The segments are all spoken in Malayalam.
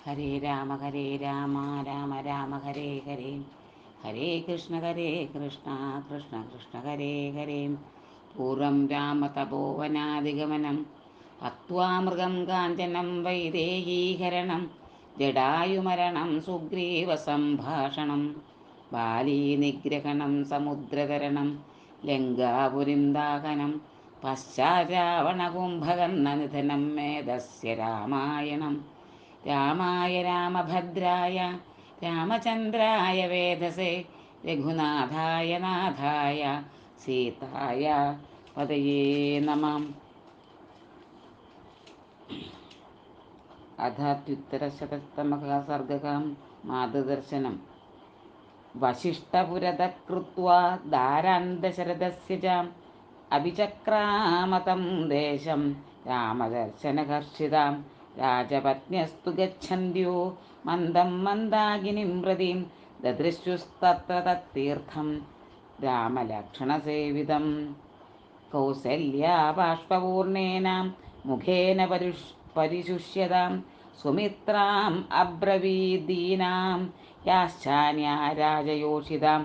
ഹരേ രാമ രാമ രാമ ഹരേ ഹരേ, ഹരേ കൃഷ്ണ കൃഷ്ണ കൃഷ്ണ ഹരേ ഹരേ. പൂർവം രാമതപോവനാദിഗമനം ഹത്വാ മൃഗം കാഞ്ചനം വൈദേഹീഹരണം ജടായുമരണം സുഗ്രീവസംഭാഷണം ബാലീനിഗ്രഹണം സമുദ്രതരണം ലങ്കാപുരിം ദാഹനം പശ്ചാരാവണകുംഭകർണനിധനം മേധസ്യ രാമായണം. രാമായ രാമഭദ്രായ രാമചന്ദ്രായ വേധസേ രഘുനാഥായ നാഥായ സീതായ പതയേ നമഃ. അഥാത്യുത്തരശതതമഃ സർഗഃ മാതൃദർശനം. വസിഷ്ഠപുരതഃ കൃത്വാ ദാരാന്തശരഥസ്യ ച അഭിചക്രാമതം ദേശം രാമദർശനഹർഷിതാം രാജപത്ന്യസ്തു ഗച്ഛന്ത്യോ മന്ദം മന്ദാകിനിം പ്രതി ദദൃശുസ്തത്ര തത്തീർത്ഥം രാമലക്ഷണസേവിതം. കൗസല്യാ ബാഷ്പപൂർണേന മുഖേന പരിശുഷ്യതാം സുമിത്രാം അബ്രവീദ്ദീനാം യാശ്ചാന്യാ രാജയോഷിതാം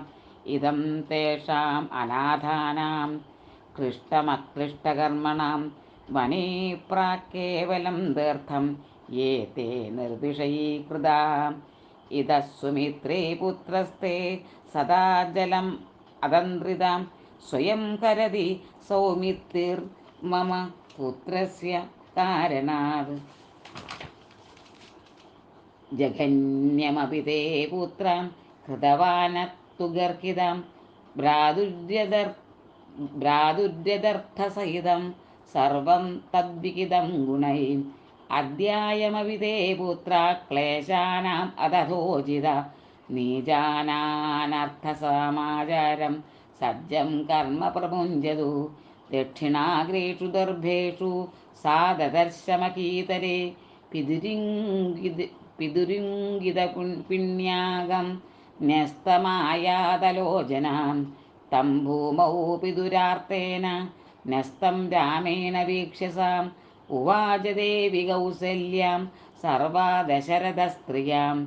ഇദം തേഷാം അനാഥാനാം ക്ലിഷ്ടമക്ലിഷ്ടകർമ്മണാം വനേ പ്രാക്കേവലം തീർത്ഥം യേ തേ നിർവിഷയീകൃതാ. ഇതഃ സുമിത്രേ പുത്രസ്തേ സദാ ജലം അതന്ത്രിതാം സ്വയം കരതി സൗമിത്രിർമമ പുത്രസ്യ കാരണാത്. ജഘന്യമപി തേ പുത്രാം കൃതവാനത്തു ഗർഹിതാം ഭ്രാതുര്യദർത്ഥസഹിതം സർവം തദ്വിഹിതം ഗുണൈ. അദ്യായമപി തേ പുത്രാ ക്ലേശാനാം അതഥോചിത നീജാനാനർത്ഥസമാചാരം സജ്ജം കർമ്മ പ്രമുഞ്ചതു. ദക്ഷിണാഗ്രേഷു ദർഭേഷു സാ ദദർശമകീതരേ പിതുരിംഗിത പിണ്യാകം ന്യസ്തമായാതലോചനാം തം ഭൂമൗ പിതുരാർത്തേന ന്യസ്തം രാമേണ വീക്ഷ്യസാം. ഉവാച ദേവി കൗസല്യാം സർവാ ദശരഥസ്ത്രിയാം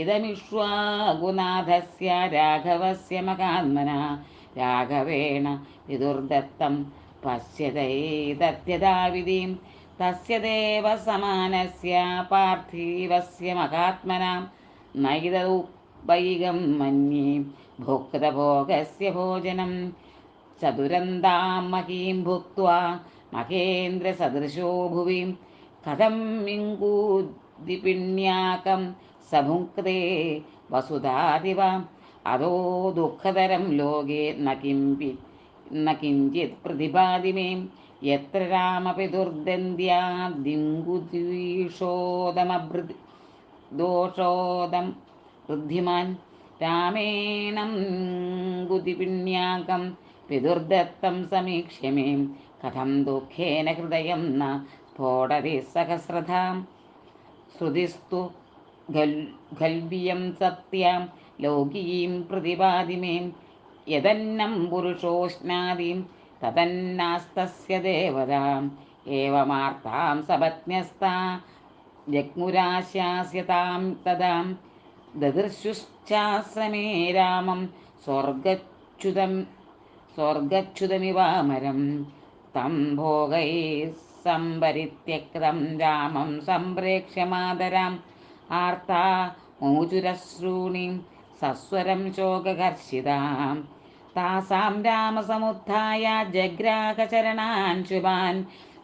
ഇദമിക്ഷ്വാകുനാഥസ്യ രാഘവസ്യ മഹാത്മനാ രാഘവേണ പിതുർദത്തം പശ്യതൈതത്യഥാവിധിം തസ്യ ദേവ സമാനസ്യ പാർത്ഥിവസ്യ മഹാത്മനാം നൈതദുപൈകം മന്യേ ഭോക്തഭോഗസ്യ ഭോജനം. ചതുരന്താം മഹീം ഭുക്ത്വാ മഹേന്ദ്രസദൃശോ ഭുവി കഥം ഇങ്കൂദിപിണ്യാകം സഭുക്തേ വസുധാതിവ. അതോ ദുഃഖതരം ലോകേ ന കിഞ്ചിത് പ്രതിഭാതി മേ യത്ര രാമപിതുർദന്ദ്യാദിംഗുദ്വീഷോദം വൃദ്ധിമാൻ. രാമേണം ഗുദിപിണ്യാകം പിതുർദത്തം സമീക്ഷ്യ മേ കഥം ദുഃഖേന ഹൃദയം ന സ്ഫോടതി സഹസ്രധാം. ശ്രുതിസ്തു ഖൽവിയം സത്യാം ലൗകീം പ്രതിപാതി മേ യദന്നം പുരുഷോഷ്ണാദി തദന്നാസ്തസ്യ ദേവതാം. ഏവമാർത്താം സപത്ന്യസ്താ ജഗ്മുരാശ്വാസ്യതാം തദാ. ദദൃശുശ്ചാശ്രമേ രാമം സ്വർഗച്യുതമിവാമരം തം ഭോഗൈഃ സംപരിത്യക്തം രാമം സംപ്രേക്ഷ്യ മാതരാം. ആർത്താ മുചുരശ്രൂണി സസ്വരം ശോകഹർഷിതാം. താസാം രാമസമുത്ഥായ ജഗ്രാഹചരണാൻ ശുഭാൻ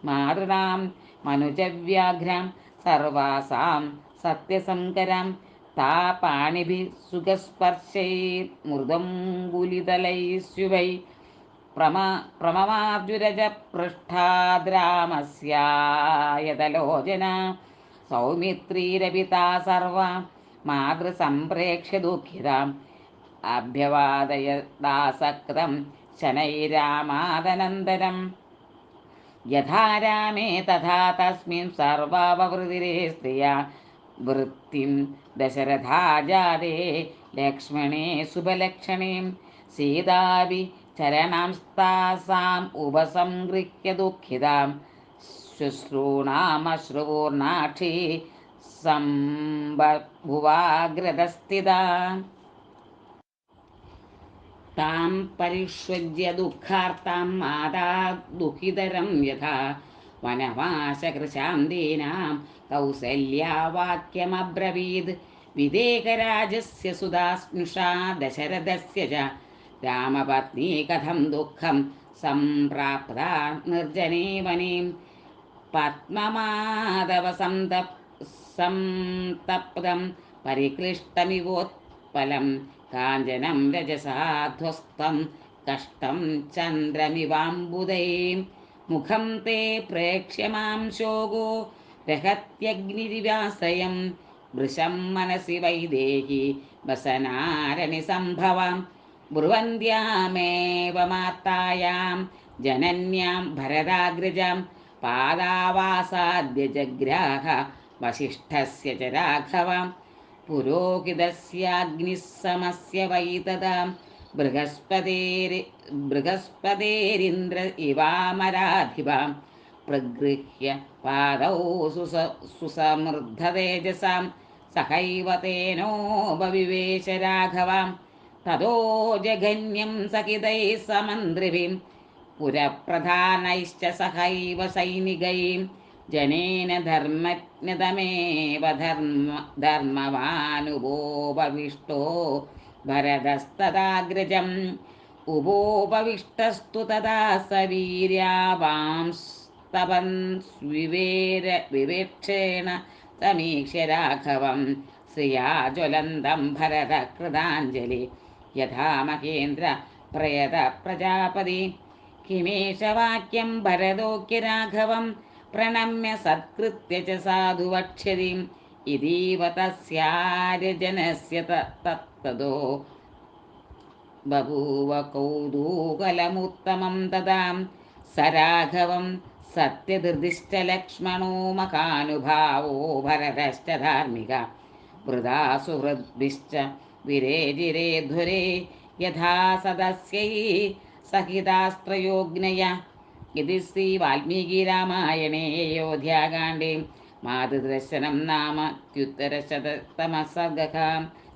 മാതൃതാം മനുജവ്യാഘ്രാം സർവാസാം സത്യസങ്കരാം. താ പാണിഭിः സുഖസ്പർശൈർമൃദംഗുലിതലൈഃ പ്രമമാർജുരജപൃഷ്ഠാദ്രാമസ്യായതലോചന. സൗമിത്രീരപി താ സർവാ മാതൃസംപ്രേക്ഷ്യ ദുഃഖിതാം അഭ്യവാദയദാസക്തം ശനൈരാമാദനന്തരം. യഥാ രാമേ തഥാ തസ്മിൻ സർവാവവൃതിരേ സ്ത്രിയാ വൃത്തിം ദശരഥാ ജാതേ ലക്ഷ്മണേ ശുഭലക്ഷണേ. സീതാവി ചരണാംസ്താസാം ഉപസംഗൃഹ്യ ദുഃഖിതാം ശുശ്രൂണാമശ്രുപൂർണാക്ഷി सम्बभुवाग्रदस्थिता तां परिष्वज्य दुःखार्तां माता दुःखितरं यथा वनवासकृशां दीनां कौसल्यावाक्यमब्रवीद् विदेकराजस्य सुधा स्नुषा दशरथस्य च रामपत्नी कथं दुःखं सम्प्राप्ता निर्जने वने पद्ममाधवसन्तप्तं परिक्लिष्टमिवोत्पलं काञ्चनं रजसा ध्वस्तं कष्टं चन्द्रमिवाम्बुधे मुखं ते प्रेक्ष्य मां शोको रहत्यग्निरिवाश्रयं वृषं मनसि वैदेही वसनारणिसम्भवां ब्रुवन्द्यामेव मातायां जनन्यां भरदाग्रजां पादावासाद्य जग्राह वसिष्ठस्य च राघवां पुरोहितस्याग्निस्समस्य वै तदा बृहस्पतेरिन्द्र इवामराधिपां प्रगृह्य पादौ सुसमृद्धतेजसां सहैव तेनोपविवेश राघवां ततो जघन्यं सहितैः समन्त्रिभिं पुरप्रधानैश्च सहैव सैनिकैः जनेन धर्मज्ञतमेव धर्मवानुपोपविष्टो भरतस्तदाग्रजम् उपोपविष्टस्तु तदा स वीर्यावांस्तपन् विवेक्षेण समीक्ष्य राघवं श्रिया ज्वलन्तं भरतकृताञ्जलि यथा महेन्द्र प्रयत प्रजापति किमेष वाक्यं भरतोक्य राघवं प्रणम्य सत्कृत्य च साधु वक्ष्यति इतीव तस्यार्यजनस्य तत्ततो बभूव कौतूहलमुत्तमं तदा स राघवं सत्यधृतिश्च लक्ष्मणो महानुभावो भरतश्च धार्मिका वृथा सुहृद्भिश्च विरेजिरे धुरे यथा सदस्यै सहितास्त्रयोज्ञया इति श्रीवाल्मीकिरामायणे अयोध्याकाण्डे मातृदर्शनं नाम द्व्युत्तरशततमः सर्गः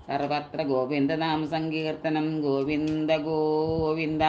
सर्वत्र गोविन्दनामसङ्कीर्तनं गोविन्द गोविन्द।